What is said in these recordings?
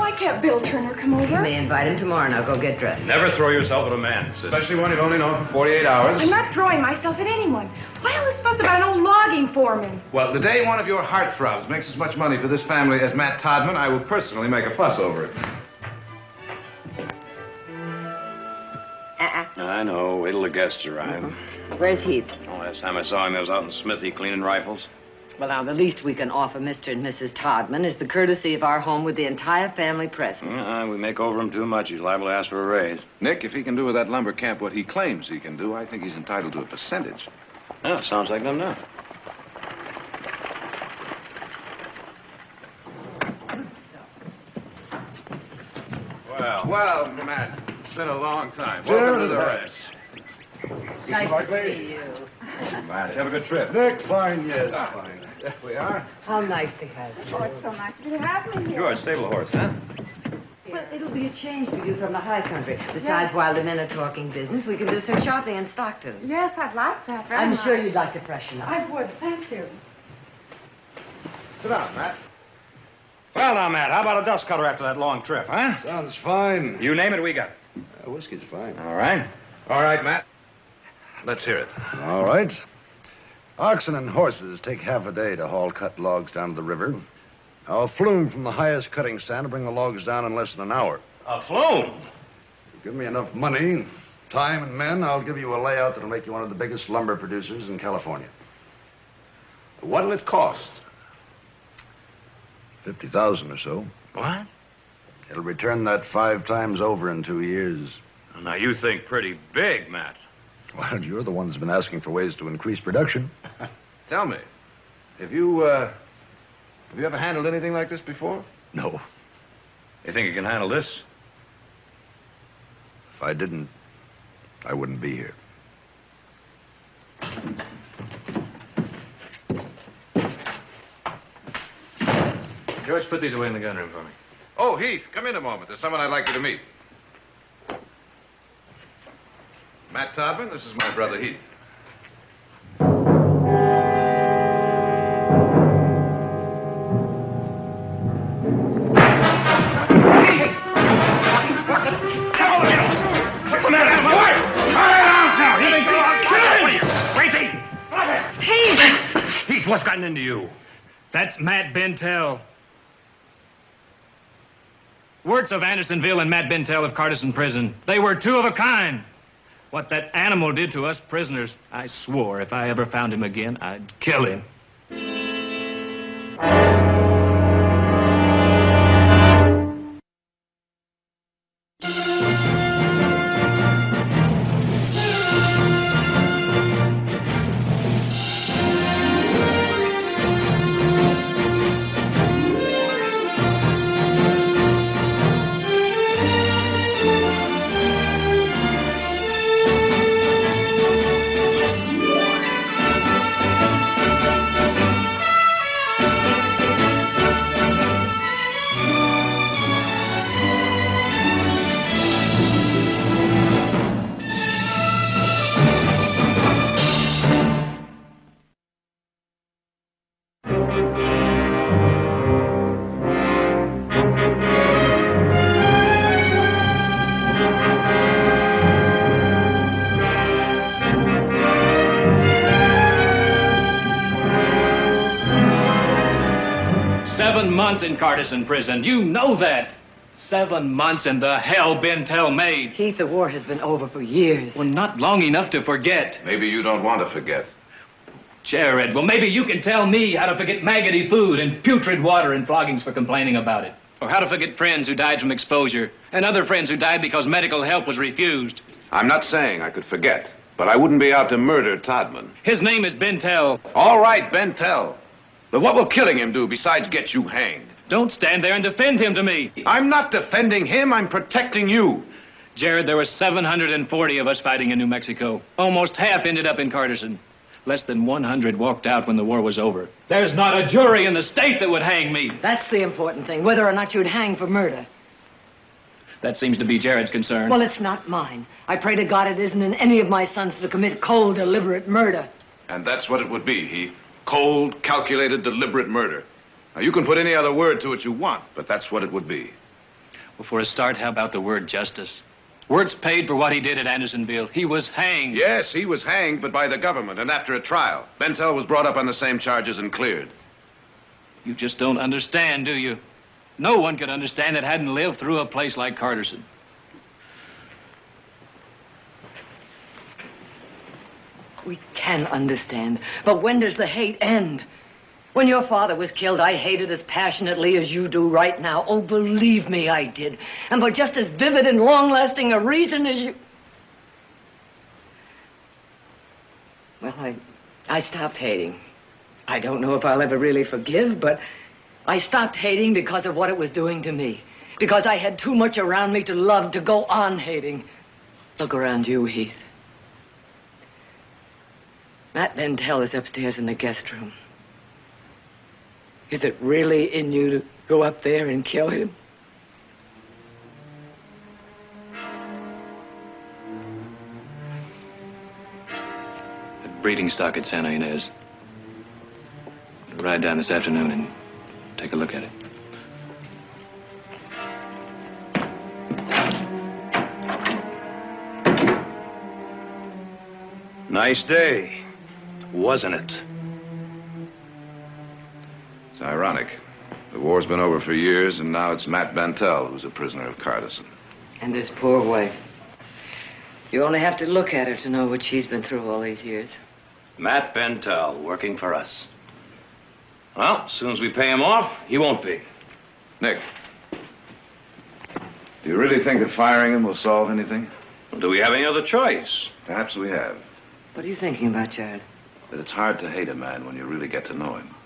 I can't Bill Turner come over. You may invite him tomorrow. Now go get dressed. Never throw yourself at a man, sis. Especially when you've only known for 48 hours. I'm not throwing myself at anyone. Why all this fuss about an old logging foreman? Well, the day one of your heartthrobs makes as much money for this family as Matt Todman, I will personally make a fuss over it. I know. Wait till the guests arrive. Where's Heath? Oh, last time I saw him, he was out in Smithy cleaning rifles. Well, now, the least we can offer Mr. and Mrs. Todman is the courtesy of our home with the entire family present. We make over him too much. He's liable to ask for a raise. Nick, if he can do with that lumber camp what he claims he can do, I think he's entitled to a percentage. Oh, sounds like them now. Well, Matt, it's been a long time. Welcome to the rest. Nice to see you. Matt, have a good trip. Nick, fine, yes, fine. There we are. How nice to have you. Oh, it's so nice of you to have me here. You're a stable horse, huh? Well, it'll be a change for you from the high country. Besides, while the men are talking business, we can do some shopping in Stockton. Yes, I'd like that very I'm much. sure you'd like to freshen up. I would, thank you. Sit down, Matt. Well, now, Matt, how about a dust cutter after that long trip, huh? Sounds fine. You name it, we got it. Whiskey's fine. All right. All right, Matt. Let's hear it. All right. Oxen and horses take half a day to haul cut logs down to the river. A flume from the highest cutting stand to bring the logs down in less than an hour. A flume? Give me enough money, time, and men, I'll give you a layout that'll make you one of the biggest lumber producers in California. What'll it cost? 50,000 or so. What? It'll return that 5 times over in 2 years. Now, you think pretty big, Matt. Well, you're the one that's been asking for ways to increase production. Tell me, have you ever handled anything like this before? No. You think you can handle this? If I didn't, I wouldn't be here. George, put these away in the gun room for me. Oh, Heath, come in a moment. There's someone I'd like you to meet. Matt Todman, this is my brother Heath. What's the matter? My wife! Now, you think I'll kill you? Crazy! Heath! Heath, what's gotten into you? That's Matt Bentel. Works of Andersonville and Matt Bentel of Carterson Prison. They were two of a kind. What that animal did to us prisoners, I swore if I ever found him again, I'd kill him. 7 months in Carterson Prison. You know that. 7 months and the hell Bentel made. Heath, the war has been over for years. Well, not long enough to forget. Maybe you don't want to forget. Jared, well, maybe you can tell me how to forget maggoty food and putrid water and floggings for complaining about it. Or how to forget friends who died from exposure and other friends who died because medical help was refused. I'm not saying I could forget, but I wouldn't be out to murder Todman. His name is Bentel. All right, Bentel. But what will killing him do besides get you hanged? Don't stand there and defend him to me. I'm not defending him. I'm protecting you. Jared, there were 740 of us fighting in New Mexico. Almost half ended up in Carterson. Less than 100 walked out when the war was over. There's not a jury in the state that would hang me. That's the important thing, whether or not you'd hang for murder. That seems to be Jared's concern. Well, it's not mine. I pray to God it isn't in any of my sons to commit cold, deliberate murder. And that's what it would be, Heath. Cold, calculated, deliberate murder. Now, you can put any other word to it you want, but that's what it would be. Well, for a start, how about the word justice? Words paid for what he did at Andersonville. He was hanged. Yes, he was hanged, but by the government, and after a trial. Bentell was brought up on the same charges and cleared. You just don't understand, do you? No one could understand that hadn't lived through a place like Carterson. We can understand, but when does the hate end? When your father was killed, I hated as passionately as you do right now. Oh, believe me, I did. And for just as vivid and long-lasting a reason as you... Well, I stopped hating. I don't know if I'll ever really forgive, but I stopped hating because of what it was doing to me. Because I had too much around me to love to go on hating. Look around you, Heath. Matt Bentell is upstairs in the guest room. Is it really in you to go up there and kill him? That breeding stock at Santa Ynez. We'll ride down this afternoon and take a look at it. Nice day, wasn't it? It's ironic. The war's been over for years, and now it's Matt Bentell who's a prisoner of Carterson. And this poor wife. You only have to look at her to know what she's been through all these years. Matt Bentell, working for us. Well, as soon as we pay him off, he won't be. Nick, do you really think that firing him will solve anything? Well, do we have any other choice? Perhaps we have. What are you thinking about, Jared? That it's hard to hate a man when you really get to know him.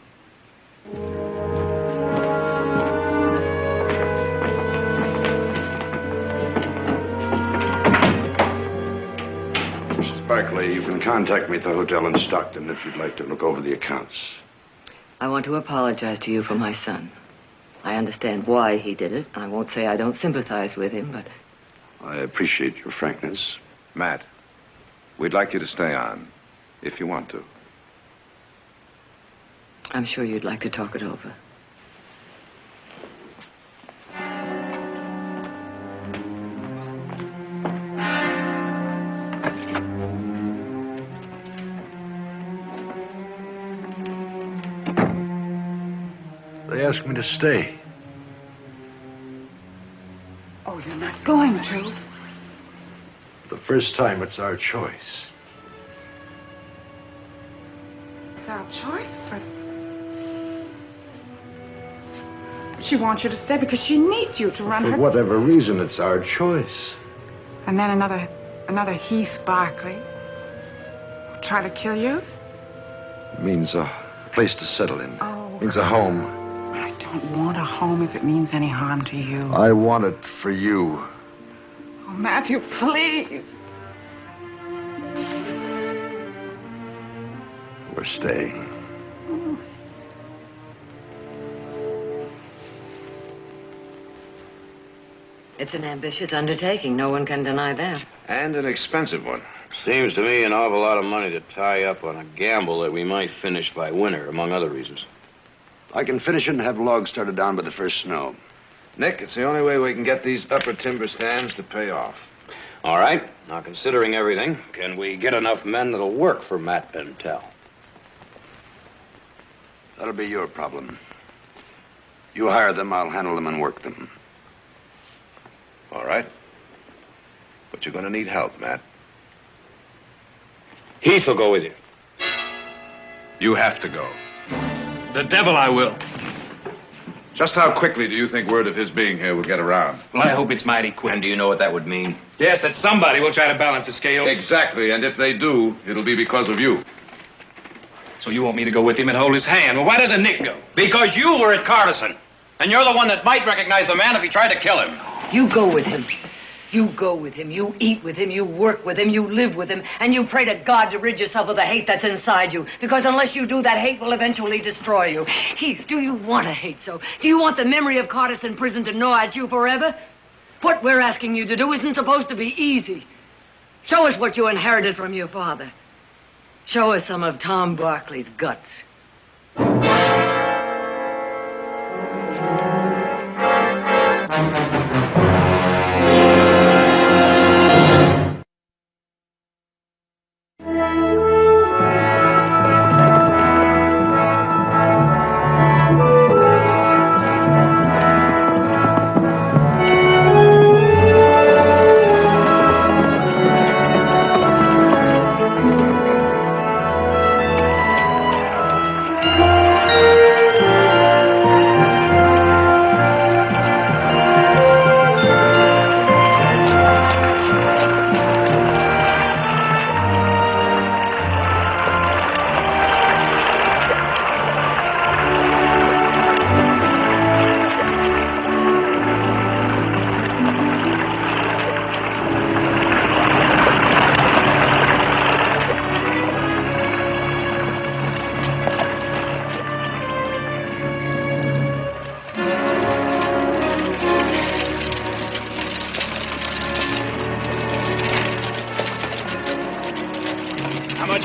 Mrs. Barakley, you can contact me at the hotel in Stockton if you'd like to look over the accounts. I want to apologize to you for my son. I understand why he did it. I won't say I don't sympathize with him, but... I appreciate your frankness. Matt, we'd like you to stay on, if you want to. I'm sure you'd like to talk it over. They asked me to stay. Oh, you're not going to. The first time, it's our choice. It's our choice, but... She wants you to stay because she needs you to run For her... whatever reason, it's our choice. And then another Heath Barkley will try to kill you? It means a place to settle in. Oh. Means a home. I don't want a home if it means any harm to you. I want it for you. Oh, Matthew, please. We're staying. It's an ambitious undertaking. No one can deny that. And an expensive one. Seems to me an awful lot of money to tie up on a gamble that we might finish by winter, among other reasons. I can finish it and have logs started down by the first snow. Nick, it's the only way we can get these upper timber stands to pay off. All right. Now, considering everything, can we get enough men that'll work for Matt Bentell? That'll be your problem. You hire them, I'll handle them and work them. All right. But you're going to need help, Matt. Heath will go with you. You have to go. The devil I will. Just how quickly do you think word of his being here will get around? Well, I hope it's mighty quick. And do you know what that would mean? Yes, that somebody will try to balance the scales. Exactly, and if they do, it'll be because of you. So you want me to go with him and hold his hand? Well, why doesn't Nick go? Because you were at Carterson. And you're the one that might recognize the man if he tried to kill him. You go with him. You go with him. You eat with him. You work with him. You live with him. And you pray to God to rid yourself of the hate that's inside you. Because unless you do, that hate will eventually destroy you. Heath, do you want to hate so? Do you want the memory of Carterson prison to gnaw at you forever? What we're asking you to do isn't supposed to be easy. Show us what you inherited from your father. Show us some of Tom Barkley's guts.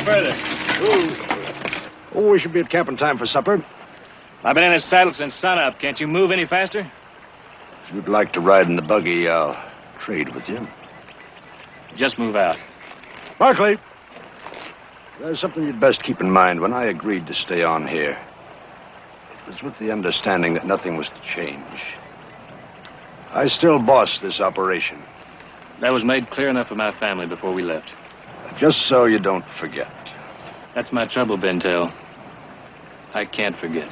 further. Oh, we should be at camp in time for supper. I've been in this saddle since sunup. Can't you move any faster? If you'd like to ride in the buggy, I'll trade with you. Just move out. Bاركلي, there's something you'd best keep in mind. When I agreed to stay on here, it was with the understanding that nothing was to change. I still boss this operation. That was made clear enough for my family before we left. Just so you don't forget. That's my trouble, Bentel. I can't forget.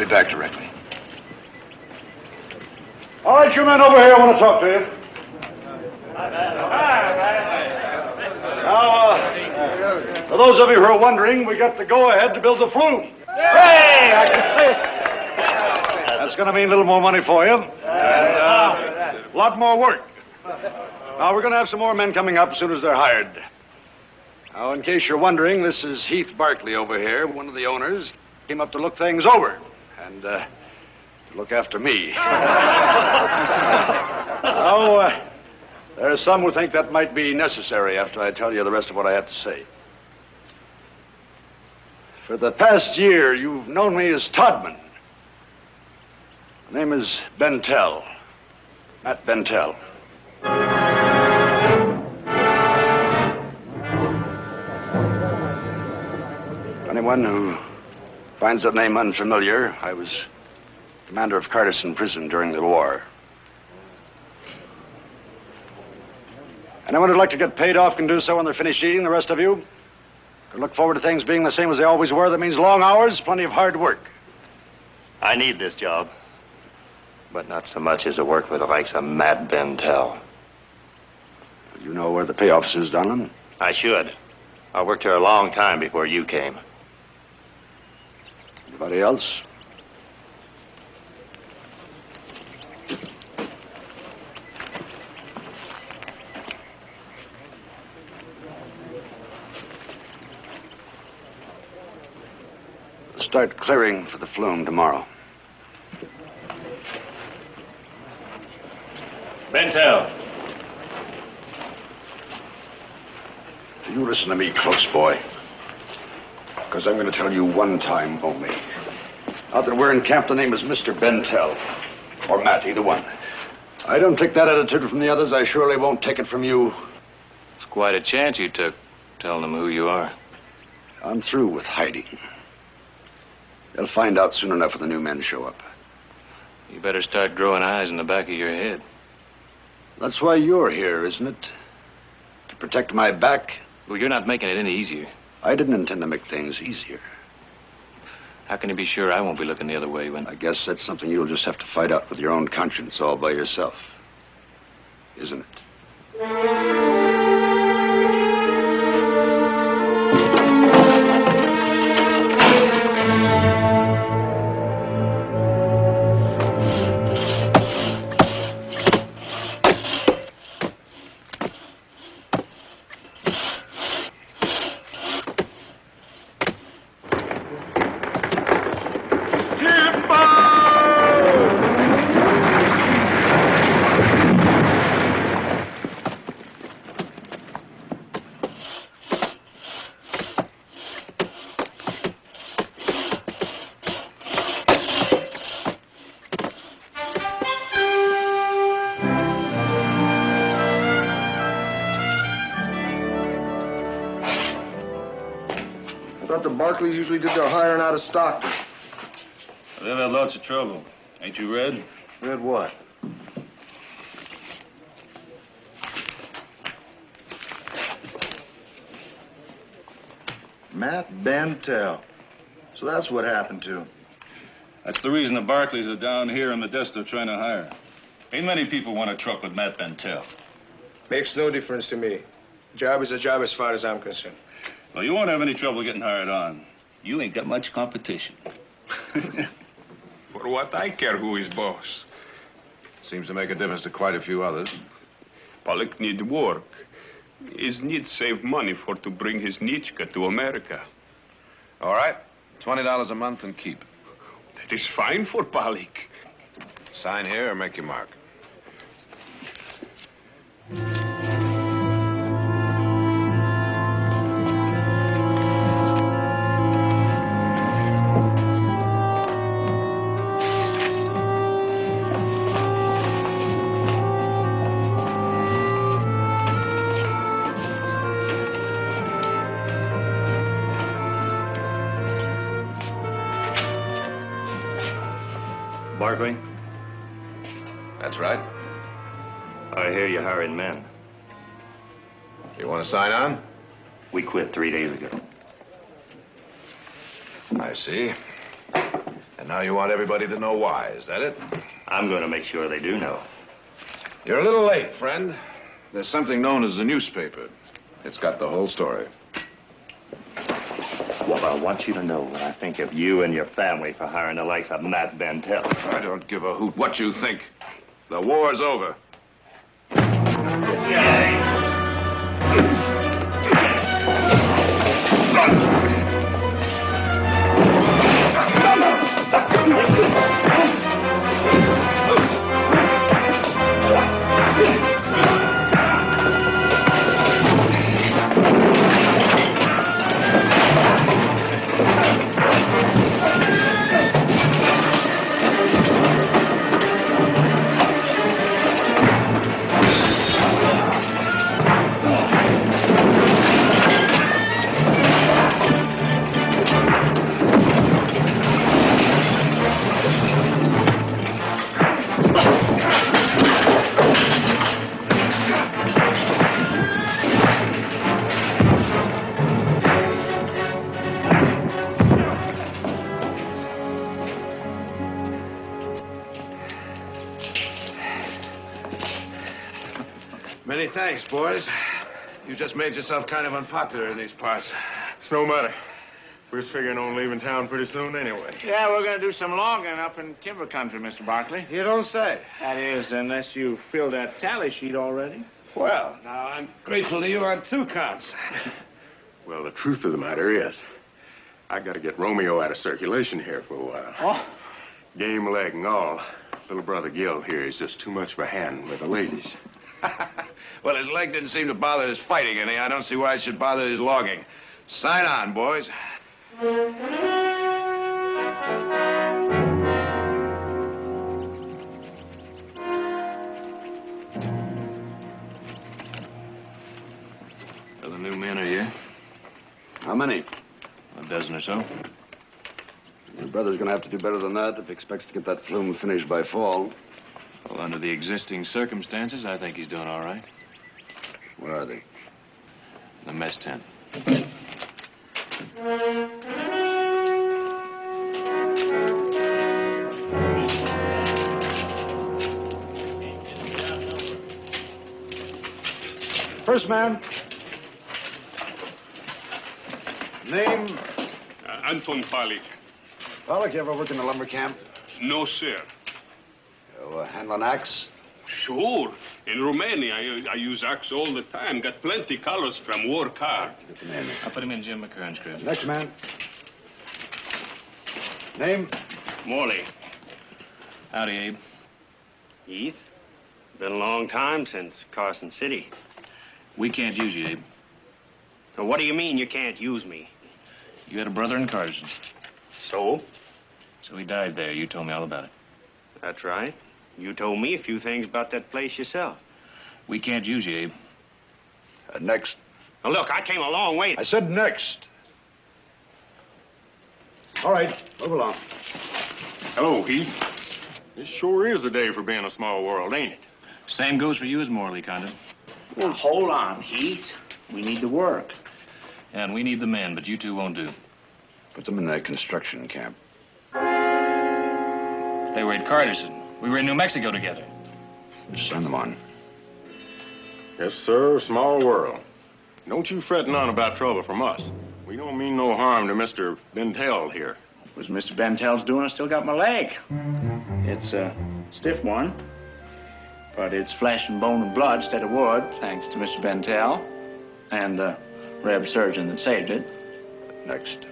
Back directly. All right, you men over here, I want to talk to you. Now, for those of you who are wondering, we got the go-ahead to build the flume. That's going to mean a little more money for you, and a lot more work. Now, we're going to have some more men coming up as soon as they're hired. Now, in case you're wondering, this is Heath Bárkly over here, one of the owners. Came up to look things over. And to look after me. Now, there are some who think that might be necessary after I tell you the rest of what I have to say. For the past year, you've known me as Todman. My name is Bentel. Matt Bentel. Anyone who finds that name unfamiliar, I was commander of Carterson Prison during the war. Anyone who'd like to get paid off can do so when they're finished eating, the rest of you. Could look forward to things being the same as they always were. That means long hours, plenty of hard work. I need this job, but not so much as to work with the likes of Matt Bentel. You know where the pay office is, Donlin? I should. I worked here a long time before you came. Anybody else? Start clearing for the flume tomorrow. Bentel. You listen to me close, boy. Because I'm going to tell you one time only. Now that we're in camp, the name is Mr. Bentel. Or Matt, either one. I don't take that attitude from the others. I surely won't take it from you. It's quite a chance you took, telling them who you are. I'm through with hiding. They'll find out soon enough when the new men show up. You better start growing eyes in the back of your head. That's why you're here, isn't it? To protect my back? Well, you're not making it any easier. I didn't intend to make things easier. How can you be sure I won't be looking the other way when... I guess that's something you'll just have to fight out with your own conscience all by yourself. Isn't it? The Barkleys usually did their hiring out of Stockton. They've had lots of trouble. Ain't you read? Read what? Matt Bentel. So that's what happened to him. That's the reason the Barkleys are down here in Modesto trying to hire. Ain't many people want to truck with Matt Bentel. Makes no difference to me. Job is a job as far as I'm concerned. Well, you won't have any trouble getting hired on. You ain't got much competition. For what I care who is boss. Seems to make a difference to quite a few others. Pollock need work. His need save money for to bring his Nietzsche to America. All right. $20 a month and keep. That is fine for Pollock. Sign here or make your mark. Barbary? That's right. I hear you're hiring men. You want to sign on? We quit 3 days ago. I see. And now you want everybody to know why, is that it? I'm going to make sure they do know. You're a little late, friend. There's something known as the newspaper. It's got the whole story. Well, I want you to know what I think of you and your family for hiring the likes of Matt Bentel. I don't give a hoot what you think. The war's over. Many thanks, boys. You just made yourself kind of unpopular in these parts. It's no matter. We're figuring on leaving town pretty soon anyway. Yeah, we're going to do some logging up in timber country, Mr. Barkley. You don't say. That is, unless you filled that tally sheet already. Well, now, I'm grateful to you on 2 counts. Well, the truth of the matter is, I got to get Romeo out of circulation here for a while. Oh. Game leg and all. Little brother Gil here is just too much of a hand with the ladies. Well, his leg didn't seem to bother his fighting any. I don't see why it should bother his logging. Sign on, boys. So the new men are here? How many? A dozen or so. Your brother's gonna have to do better than that if he expects to get that flume finished by fall. Well, under the existing circumstances, I think he's doing all right. Where are they? The mess tent. First man. Name? Anton Pollock. Pollock, you ever work in a lumber camp? No, sir. You handle an axe? Sure. In Romania, I use axe all the time. Got plenty colors from work hard. Get the name. I'll put him in Jim McCurn's crib. Next man. Name? Morley. Howdy, Abe. Heath? Been a long time since Carson City. We can't use you, Abe. So what do you mean you can't use me? You had a brother in Carson. So? So he died there. You told me all about it. That's right. You told me a few things about that place yourself. We can't use you, Abe. Next. Now, look, I came a long way. I said next. All right, move along. Hello, Heath. This sure is a day for being a small world, ain't it? Same goes for you as Morley, Condon. Well, hold on, Heath. We need to work. And we need the men, but you two won't do. Put them in that construction camp. They were at Carterson. We were in New Mexico together. Just send them on. Yes, sir. Small world. Don't you fretting on about trouble from us. We don't mean no harm to Mr. Bentel here. It was Mr. Bentel's doing. I still got my leg. It's a stiff one, but it's flesh and bone and blood instead of wood, thanks to Mr. Bentel and the Reb surgeon that saved it. Next.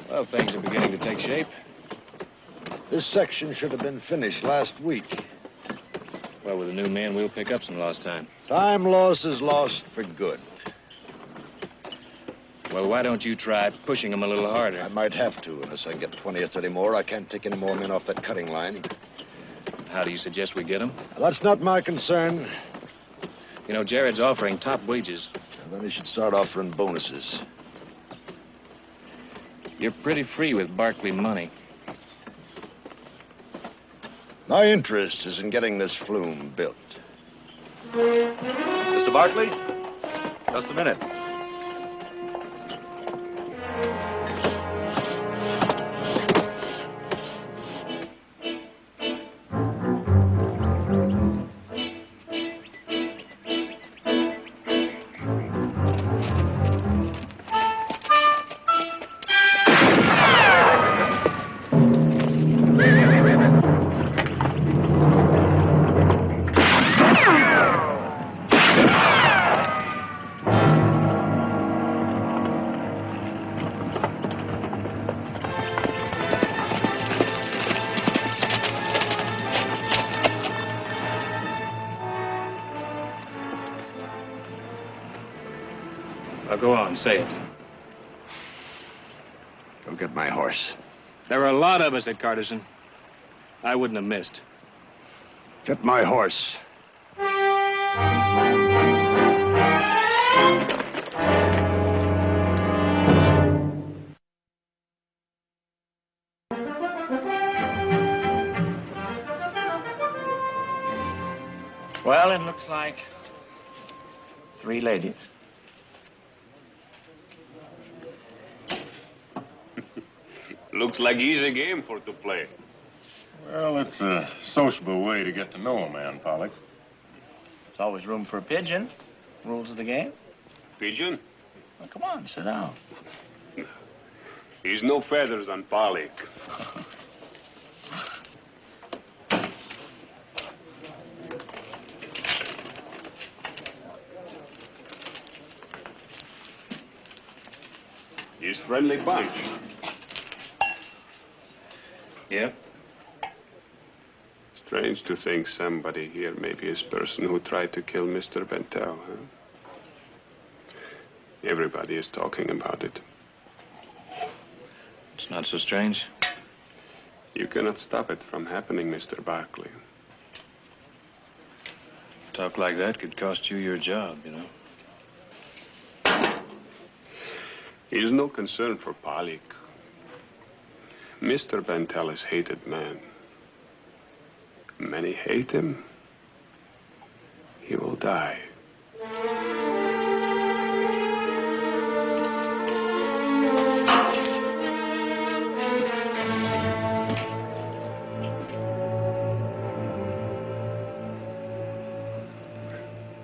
Well, things are beginning to take shape. This section should have been finished last week. Well, with the new man, we'll pick up some lost time. Time lost is lost for good. Well, why don't you try pushing them a little harder? I might have to, unless I can get 20 or 30 more. I can't take any more men off that cutting line. How do you suggest we get them? That's not my concern. You know, Jared's offering top wages. Well, then he should start offering bonuses. You're pretty free with Barkley money. My interest is in getting this flume built. Mr. Barkley? Just a minute. Now, go on, say it. Go get my horse. There are a lot of us at Carterson. I wouldn't have missed. Get my horse. Well, it looks like 3 ladies. Looks like easy game for to play. Well, it's a sociable way to get to know a man, Pollock. There's always room for a pigeon. Rules of the game. Pigeon? Well, come on, sit down. He's no feathers on Pollock. He's friendly bunch. Yep. Strange to think somebody here maybe is person who tried to kill Mr. Bentel, huh? Everybody is talking about it. It's not so strange. You cannot stop it from happening, Mr. Barkley. Talk like that could cost you your job, you know. He is no concern for Pollock. Mr. Bentel is hated man. Many hate him. He will die.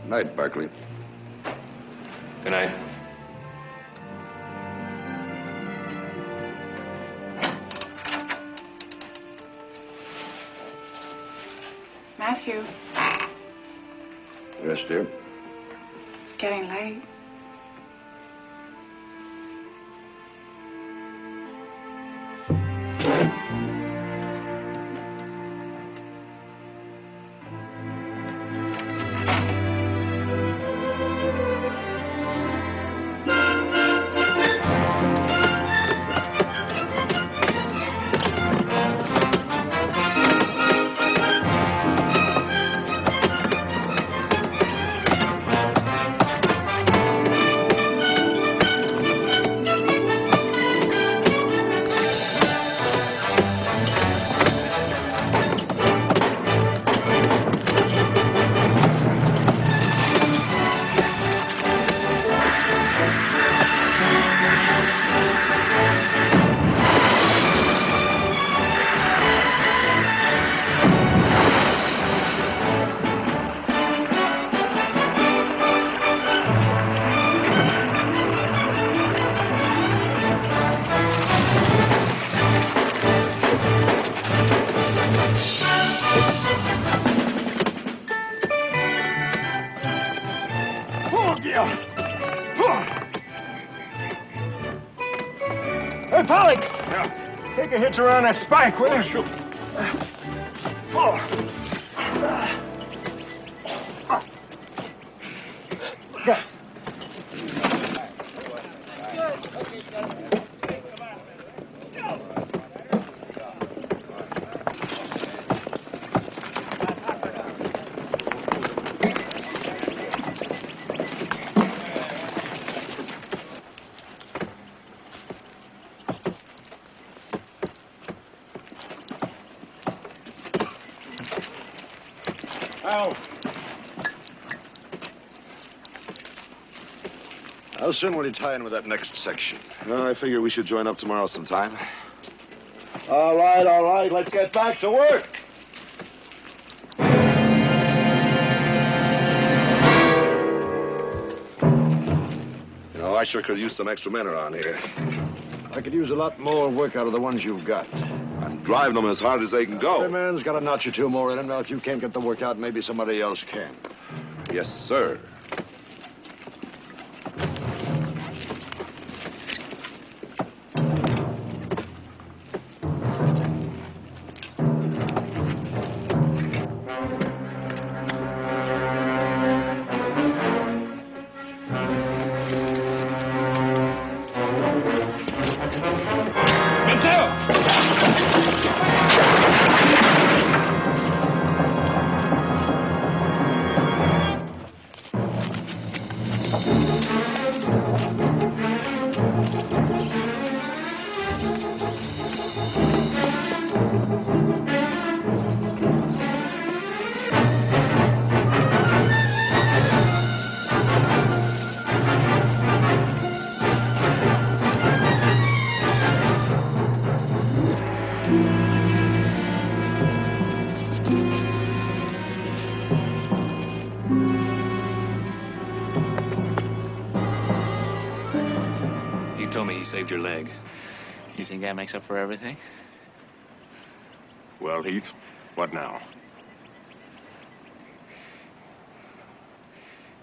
Night, Barkley. Good night. Matthew, Yes, dear. it's getting late. get you around that spike, will you? How soon will you tie in with that next section? I figure we should join up tomorrow sometime. All right. Let's get back to work. You know, I sure could use some extra men around here. I could use a lot more work out of the ones you've got. I'm driving them as hard as they can go. Every man's got a notch or two more in him. Now, if you can't get the work out, maybe somebody else can. Yes, sir. Saved your leg. You think that makes up for everything? Well, Heath, what now?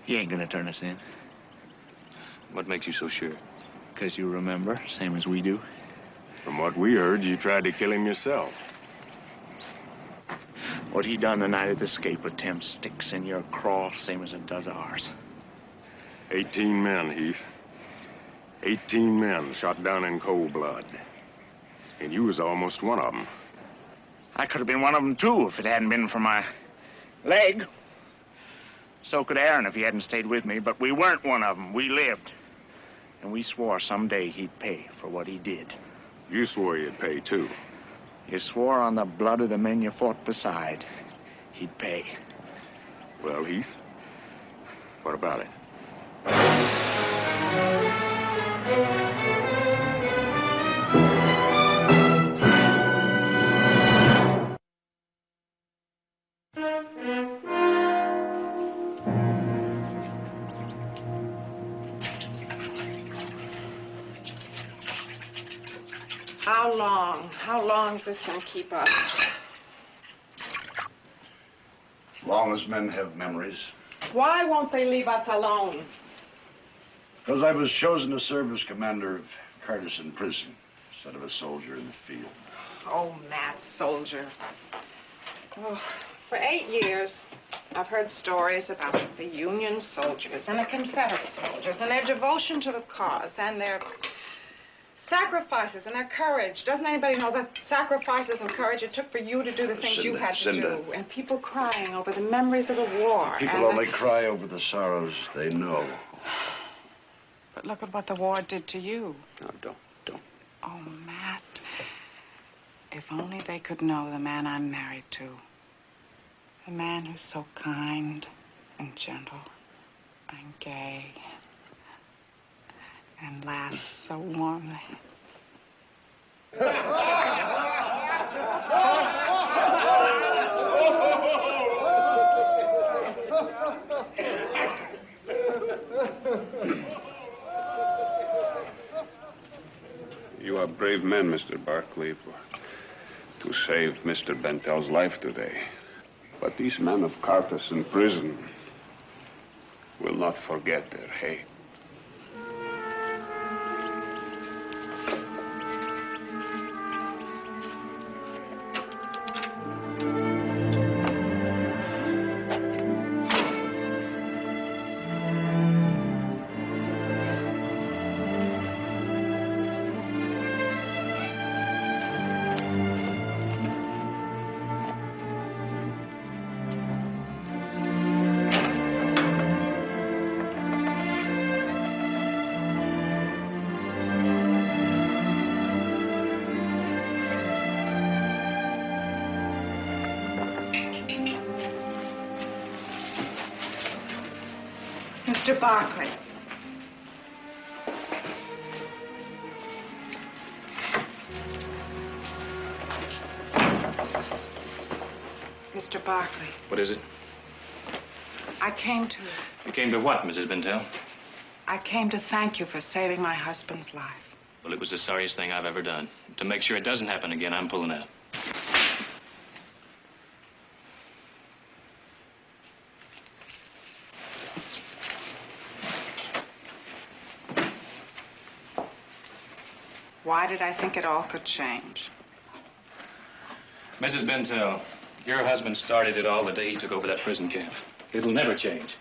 He ain't gonna turn us in. What makes you so sure? Because you remember, same as we do. From what we heard, you tried to kill him yourself. What he done the night of the escape attempt sticks in your craw, same as it does ours. 18 men, Heath. 18 men shot down in cold blood. And you was almost one of them. I could have been one of them, too, if it hadn't been for my leg. So could Aaron if he hadn't stayed with me, but we weren't one of them. We lived. And we swore someday he'd pay for what he did. You swore you'd pay, too. You swore on the blood of the men you fought beside he'd pay. Well, Heath, what about it? How long is this going to keep up? As long as men have memories. Why won't they leave us alone? Because I was chosen to serve as commander of Carterson Prison instead of a soldier in the field. Oh, Matt, soldier. Oh, for 8 years, I've heard stories about the Union soldiers and the Confederate soldiers and their devotion to the cause and their sacrifices and their courage. Doesn't anybody know the sacrifices and courage it took for you to do the things you had to do? And people crying over the memories of the war. People only cry over the sorrows they know. But look at what the war did to you. No, don't. Oh, Matt. If only they could know the man I'm married to. The man who's so kind and gentle and gay and laughs so warmly. You are brave men, Mr. Barkley, to save Mr. Bentel's life today. But these men of Carterson Prison will not forget their hate. Mr. Barkley. Mr. Barkley. What is it? I came to... You came to what, Mrs. Bentel? I came to thank you for saving my husband's life. Well, it was the sorriest thing I've ever done. To make sure it doesn't happen again, I'm pulling out. Why did I think it all could change? Mrs. Bentel, your husband started it all the day he took over that prison camp. It'll never change.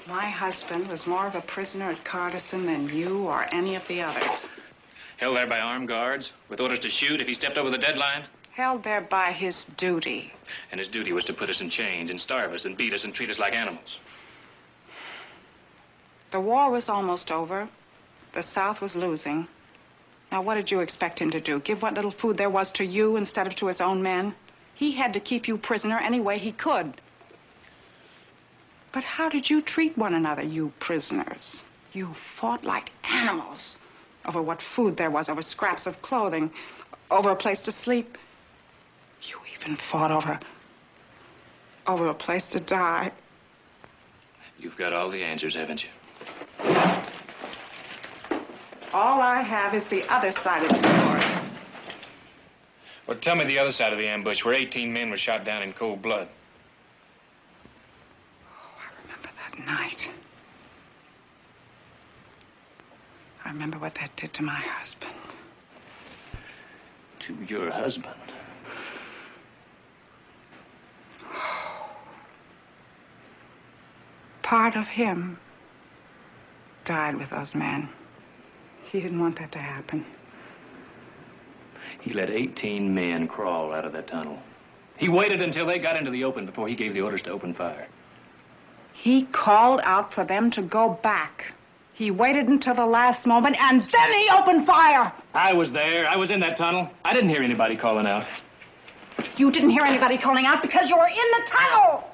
My husband was more of a prisoner at Cardison than you or any of the others. Held there by armed guards, with orders to shoot if he stepped over the deadline. Held there by his duty. And his duty was to put us in chains and starve us and beat us and treat us like animals. The war was almost over. The South was losing. Now, what did you expect him to do? Give what little food there was to you instead of to his own men? He had to keep you prisoner any way he could. But how did you treat one another, you prisoners? You fought like animals over what food there was, over scraps of clothing, over a place to sleep. You even fought over a place to die. You've got all the answers, haven't you? All I have is the other side of the story. Well, tell me the other side of the ambush, where 18 men were shot down in cold blood. Oh, I remember that night. I remember what that did to my husband. To your husband? Part of him died with those men. He didn't want that to happen. He let 18 men crawl out of that tunnel. He waited until they got into the open before he gave the orders to open fire. He called out for them to go back. He waited until the last moment, and then he opened fire. I was there. I was in that tunnel. I didn't hear anybody calling out. You didn't hear anybody calling out because you were in the tunnel.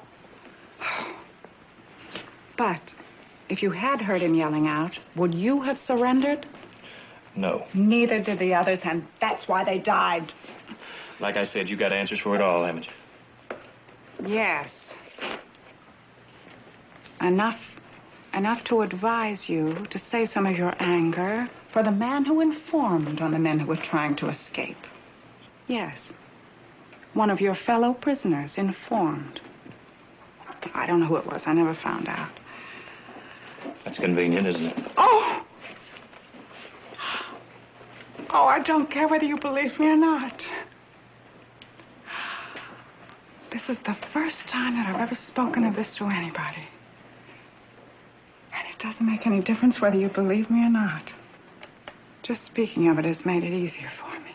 But if you had heard him yelling out, would you have surrendered? No. Neither did the others, and that's why they died. Like I said, you got answers for it all, haven't you? Yes. Enough to advise you to save some of your anger for the man who informed on the men who were trying to escape. Yes. One of your fellow prisoners informed. I don't know who it was. I never found out. That's convenient, isn't it? Oh! Oh, I don't care whether you believe me or not. This is the first time that I've ever spoken of this to anybody. And it doesn't make any difference whether you believe me or not. Just speaking of it has made it easier for me.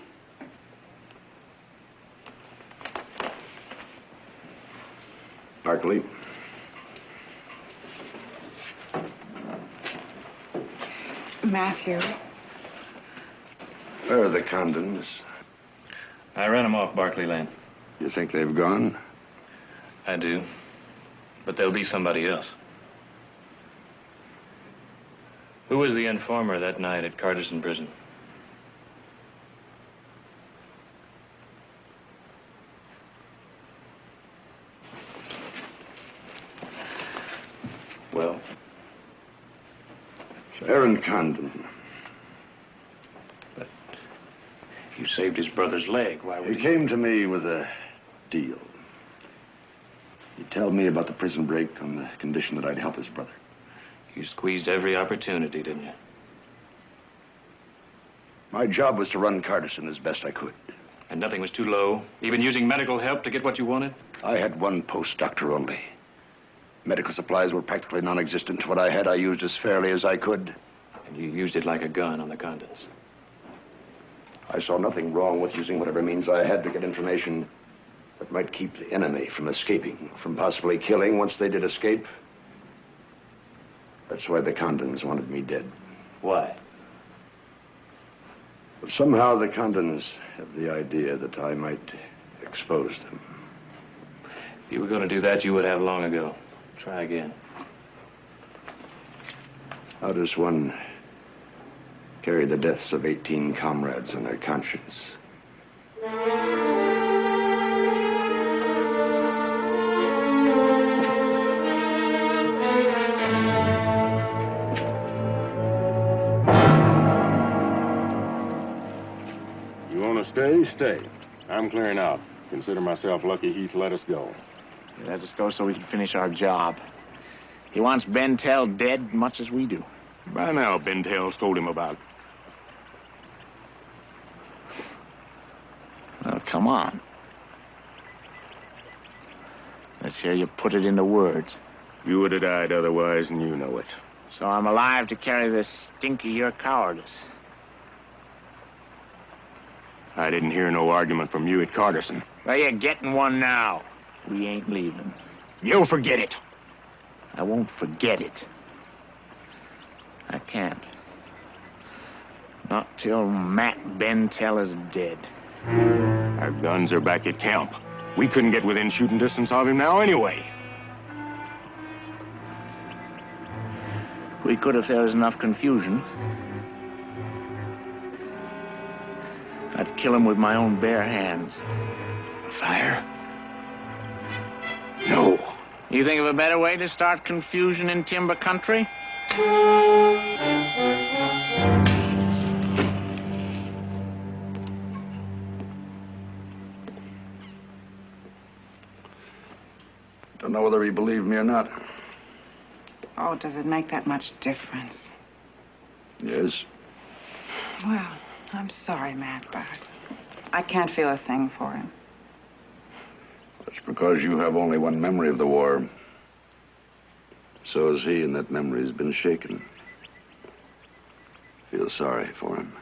Bاركلي. Matthew. Where are the Condons? I ran them off Barclay Lane. You think they've gone? I do. But there'll be somebody else. Who was the informer that night at Cardison Prison? Well? Aaron Condon. But you saved his brother's leg. Why would he came to me with a deal. He'd tell me about the prison break on the condition that I'd help his brother. You squeezed every opportunity, didn't you? My job was to run Cardison as best I could. And nothing was too low? Even using medical help to get what you wanted? I had one post doctor only. Medical supplies were practically non-existent. What I had, I used as fairly as I could. And you used it like a gun on the Condons. I saw nothing wrong with using whatever means I had to get information that might keep the enemy from escaping, from possibly killing once they did escape. That's why the Condons wanted me dead. Why? But somehow the Condons have the idea that I might expose them. If you were going to do that, you would have long ago. Try again. How does one carry the deaths of 18 comrades on their conscience? You want to stay? Stay. I'm clearing out. Consider myself lucky Heath let us go. He let us go so we can finish our job. He wants Bentell dead much as we do. By now, Bentell's told him about it. Well, come on. Let's hear you put it into words. You would have died otherwise, and you know it. So I'm alive to carry the stink of your cowardice. I didn't hear no argument from you at Carterson. Well, you're getting one now. We ain't leaving. You'll forget it. I won't forget it. I can't. Not till Matt Bentell is dead. Our guns are back at camp. We couldn't get within shooting distance of him now anyway. We could if there was enough confusion. I'd kill him with my own bare hands. Fire? No. You think of a better way to start confusion in timber country? Don't know whether he believed me or not. Oh, does it make that much difference? Yes. Well, I'm sorry, Matt, but I can't feel a thing for him. That's because you have only one memory of the war. So has he, and that memory has been shaken. Feel sorry for him.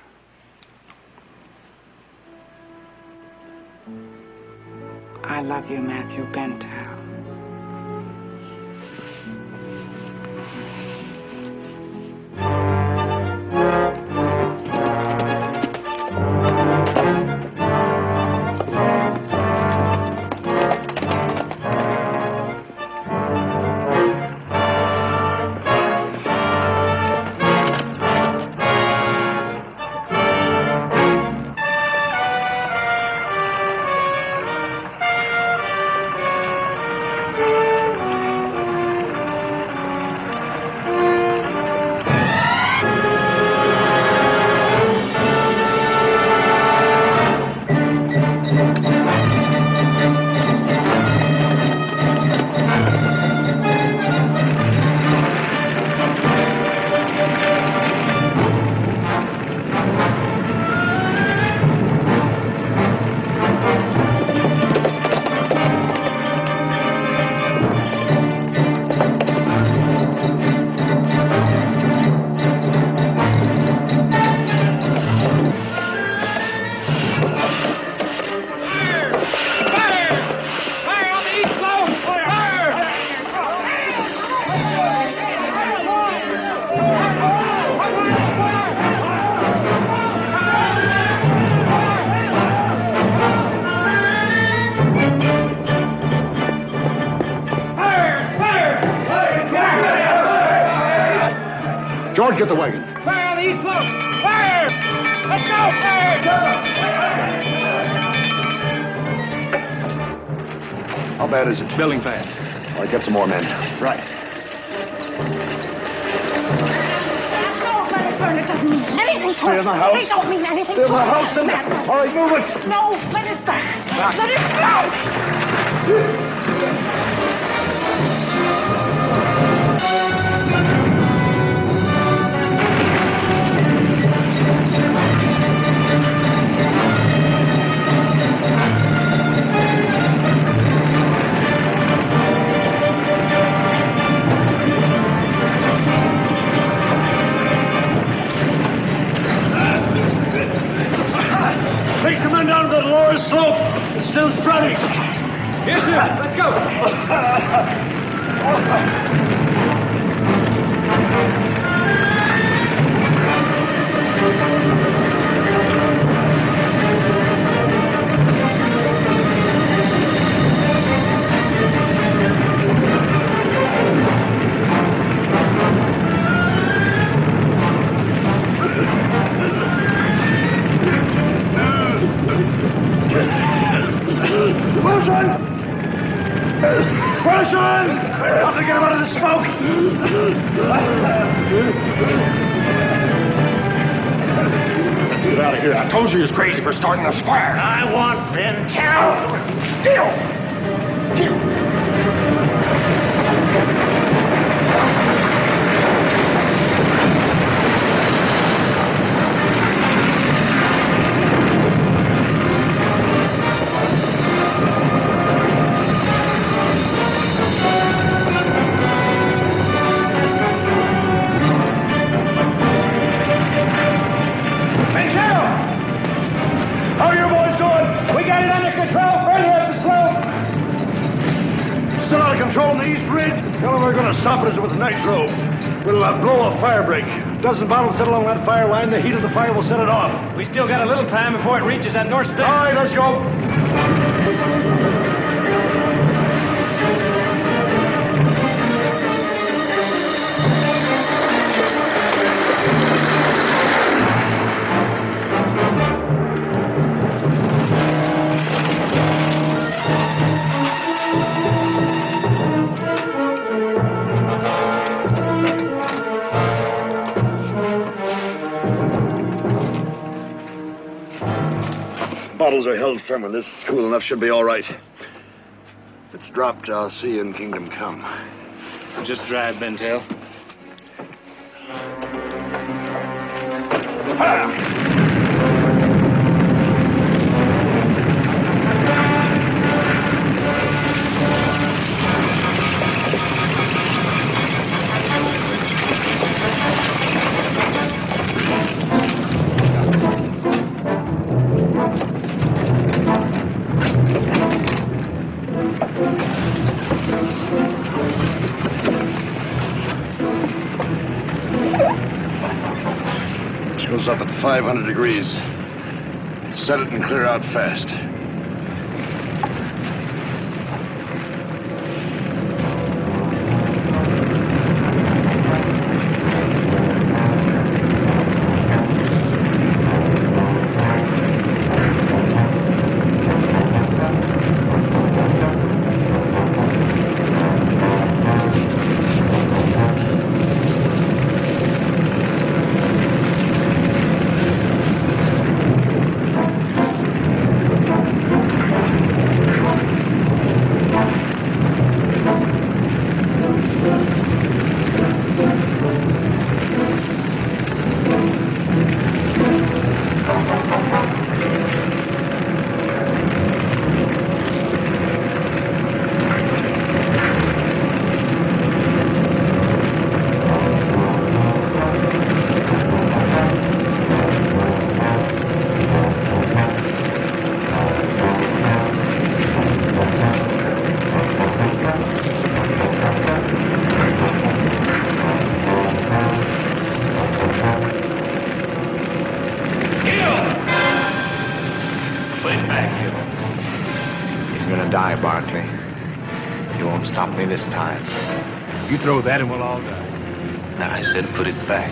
I love you, Matthew Bentell. George, get the wagon. Fire on the east slope! Fire! Let's go! Fire! How bad is it? Building fast. All right, get some more men. Right. Don't let it burn. It doesn't mean anything to Stay in the house. They don't mean anything Stay in to the us. house. Matt. All right, move it. No, let it burn. Let it burn. Take some men down to the lower slope. It's still spreading. Here, sir. Let's go. Wilson! Wilson! Help me get him out of the smoke! Let's get out of here. I told you he was crazy for starting a fire. I want Bentel. Control the East Ridge. Tell them we're going to stop it with nitro. We'll blow a fire break. A dozen bottles set along that fire line. The heat of the fire will set it off. We still got a little time before it reaches that north stick. All right, let's go. Bottles are held firm, and this is cool enough. Should be all right. If it's dropped, I'll see you in Kingdom Come. Just drive, Bentel. Goes up at 500 degrees. Set it and clear out fast. Die, Barakley. You won't stop me this time. You throw that and we'll all die. No, I said put it back.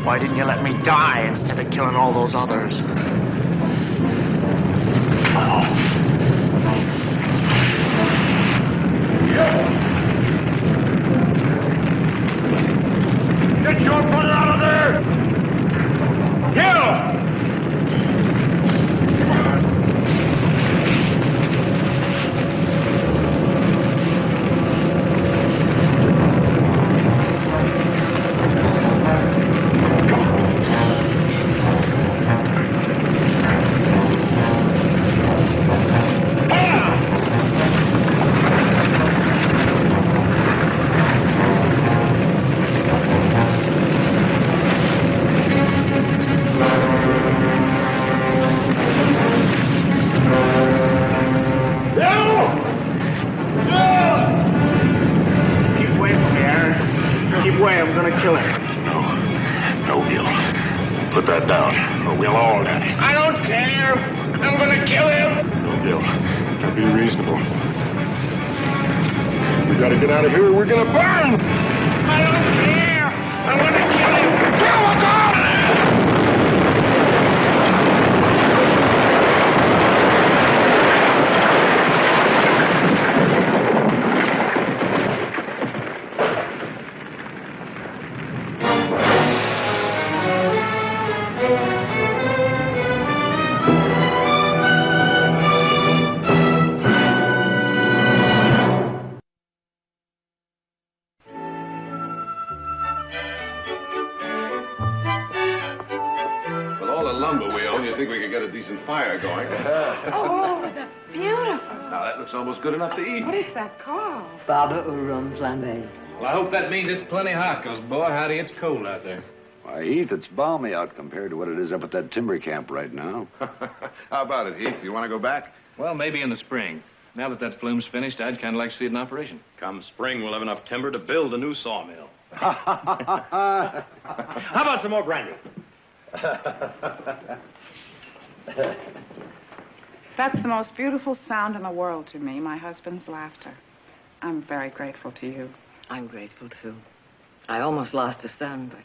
Why didn't you let me die instead of killing all those others? Get your brother out of there! Gil! gonna kill him. No, Gil. Put that down, or we'll all die. I don't care. I'm gonna kill him. No, Gil. Now be reasonable. We gotta get out of here or we're gonna burn! I don't care. I'm gonna kill him. Kill us all! Fire going. Oh, that's beautiful. Now, that looks almost good enough to eat. What is that called? Baba Urum Flambe. Well, I hope that means it's plenty hot, because, boy, howdy, it's cold out there. Why, Heath, it's balmy out compared to what it is up at that timber camp right now. How about it, Heath? You want to go back? Well, maybe in the spring. Now that that flume's finished, I'd kind of like to see it in operation. Come spring, we'll have enough timber to build a new sawmill. How about some more brandy? That's the most beautiful sound in the world to me, my husband's laughter. I'm very grateful to you. I'm grateful, too. I almost lost a son, but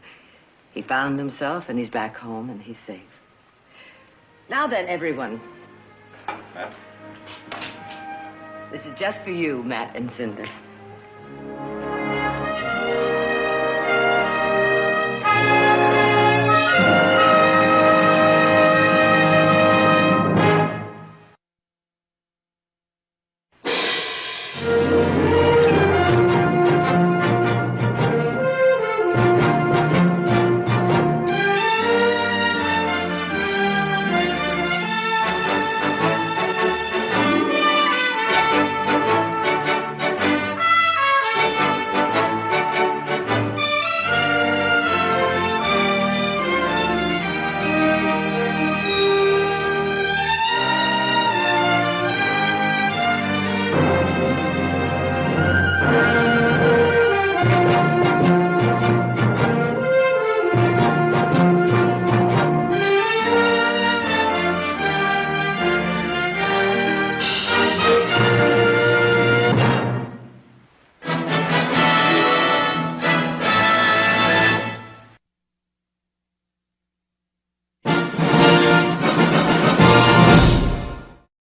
he found himself, and he's back home, and he's safe. Now then, everyone. Matt? This is just for you, Matt and Cinder.